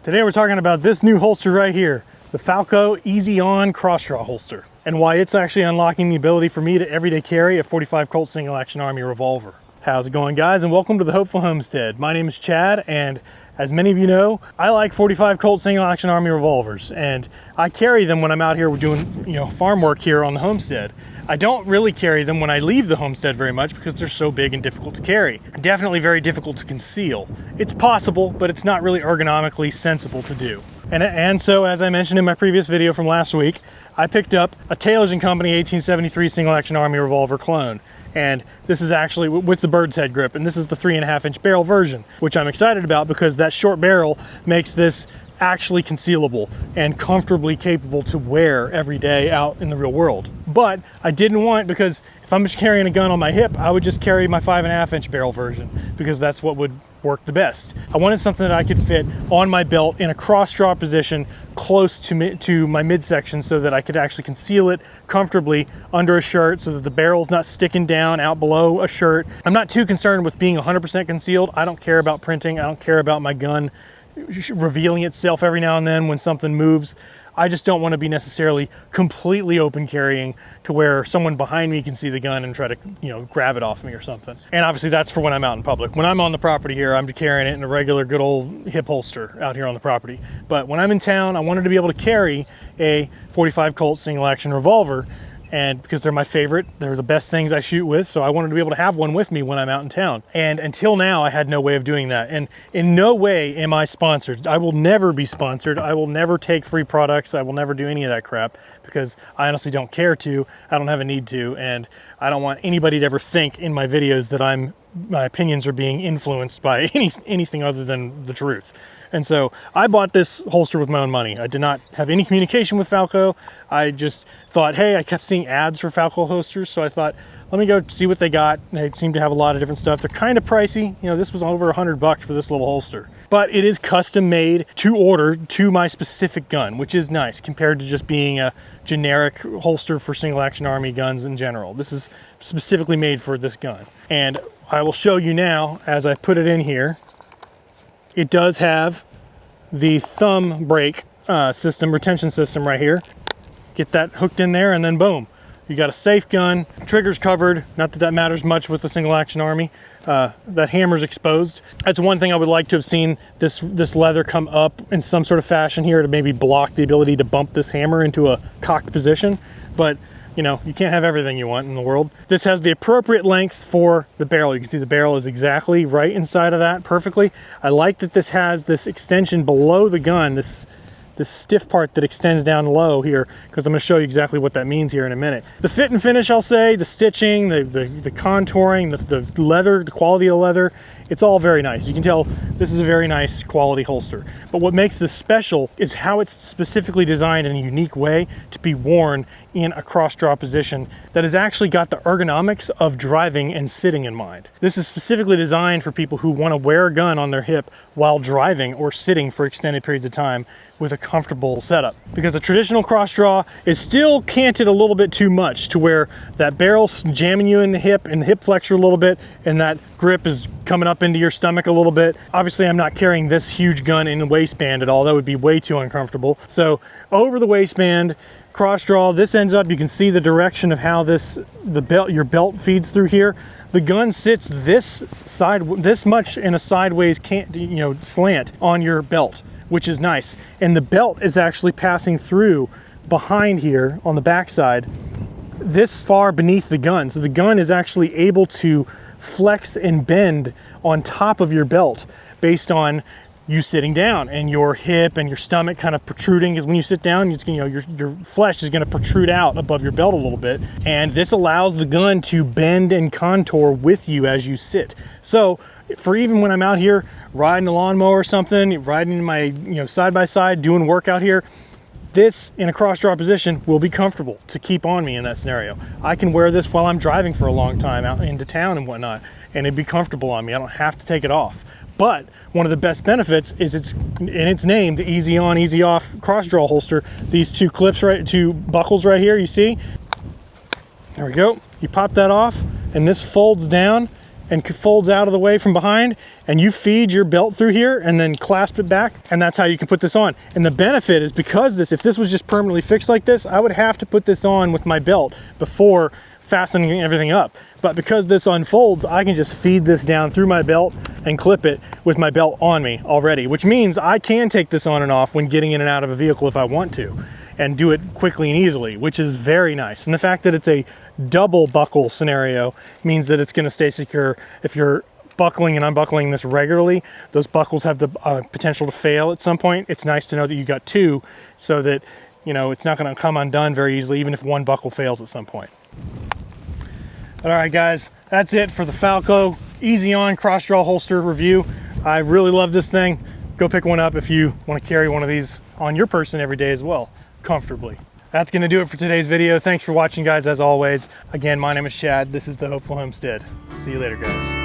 Today we're talking about this new holster right here, the Falco Easy On Crossdraw holster, and why it's actually unlocking the ability for me to everyday carry a 45 Colt single action Army revolver. How's it going, guys, and welcome to the Hopeful Homestead. My name is Chad, and as many of you know, I like 45 Colt single action Army revolvers, and I carry them when I'm out here doing farm work here on the homestead. I don't really carry them when I leave the homestead very much because they're so big and difficult to carry. Definitely very difficult to conceal. It's possible, but it's not really ergonomically sensible to do. And so, as I mentioned in my previous video from last week, I picked up a Taylor & Company 1873 single action Army revolver clone. And this is actually with the bird's head grip, and this is the 3.5-inch barrel version, which I'm excited about because that short barrel makes this actually concealable and comfortably capable to wear every day out in the real world. But I didn't want, because if I'm just carrying a gun on my hip, I would just carry my 5.5-inch barrel version because that's what would work the best. I wanted something that I could fit on my belt in a cross draw position close to my midsection so that I could actually conceal it comfortably under a shirt so that the barrel's not sticking down out below a shirt. I'm not too concerned with being 100% concealed. I don't care about printing. I don't care about my gun revealing itself every now and then when something moves. I just don't want to be necessarily completely open carrying to where someone behind me can see the gun and try to, grab it off me or something. And obviously that's for when I'm out in public. When I'm on the property here, I'm carrying it in a regular good old hip holster out here on the property. But when I'm in town, I wanted to be able to carry a 45 Colt single action revolver, and because they're my favorite, they're the best things I shoot with, so I wanted to be able to have one with me when I'm out in town. And until now, I had no way of doing that. And in no way am I sponsored. I will never be sponsored. I will never take free products. I will never do any of that crap because I honestly don't care to. I don't have a need to, and I don't want anybody to ever think in my videos that my opinions are being influenced by anything other than the truth. And so I bought this holster with my own money. I did not have any communication with Falco. I just thought, hey, I kept seeing ads for Falco holsters, so I thought, let me go see what they got. They seem to have a lot of different stuff. They're kind of pricey. This was over $100 for this little holster. But it is custom made to order to my specific gun, which is nice compared to just being a generic holster for single action Army guns in general. This is specifically made for this gun. And I will show you now as I put it in here. It does have the thumb brake retention system right here. Get that hooked in there and then boom. You got a safe gun, trigger's covered, not that that matters much with the single action Army. That hammer's exposed. That's one thing I would like to have seen this leather come up in some sort of fashion here to maybe block the ability to bump this hammer into a cocked position. But you can't have everything you want in the world. This has the appropriate length for the barrel. You can see the barrel is exactly right inside of that perfectly. I like that this has this extension below the gun, this stiff part that extends down low here, because I'm going to show you exactly what that means here in a minute. The fit and finish, I'll say, the stitching, the contouring, the leather, the quality of the leather, it's all very nice. You can tell this is a very nice quality holster. But what makes this special is how it's specifically designed in a unique way to be worn in a cross-draw position that has actually got the ergonomics of driving and sitting in mind. This is specifically designed for people who want to wear a gun on their hip while driving or sitting for extended periods of time with a comfortable setup. Because a traditional cross-draw is still canted a little bit too much to where that barrel's jamming you in the hip flexor a little bit, and that grip is coming up into your stomach a little bit. Obviously, I'm not carrying this huge gun in the waistband at all. That would be way too uncomfortable. So over the waistband, cross draw, this ends up, you can see the direction of how your belt feeds through here. The gun sits this much in a sideways slant on your belt, which is nice. And the belt is actually passing through behind here on the backside, this far beneath the gun. So the gun is actually able to flex and bend on top of your belt based on you sitting down and your hip and your stomach kind of protruding, because when you sit down, your flesh is going to protrude out above your belt a little bit. And this allows the gun to bend and contour with you as you sit. So for even when I'm out here riding a lawnmower or something, riding in my side-by-side, doing work out here, this in a cross-draw position will be comfortable to keep on me in that scenario. I can wear this while I'm driving for a long time out into town and whatnot, and it'd be comfortable on me. I don't have to take it off. But one of the best benefits is it's in its name, the Easy On, Easy Off cross-draw holster. These two buckles right here, you see? There we go. You pop that off, and this folds down, and folds out of the way from behind, and you feed your belt through here and then clasp it back, and that's how you can put this on. And the benefit is, because if this was just permanently fixed like this, I would have to put this on with my belt before fastening everything up. But because this unfolds, I can just feed this down through my belt and clip it with my belt on me already, which means I can take this on and off when getting in and out of a vehicle if I want to, and do it quickly and easily, which is very nice. And the fact that it's a double buckle scenario means that it's going to stay secure. If you're buckling and unbuckling this regularly, those buckles have the potential to fail at some point. It's nice to know that you got two, so that, you know, it's not going to come undone very easily, even if one buckle fails at some point. All right, guys, that's it for the Falco Easy On Crossdraw holster review. I really love this thing. Go pick one up if you want to carry one of these on your person every day as well, comfortably. That's going to do it for today's video. Thanks for watching, guys, as always. Again, my name is Chad. This is the Hopeful Homestead. See you later, guys.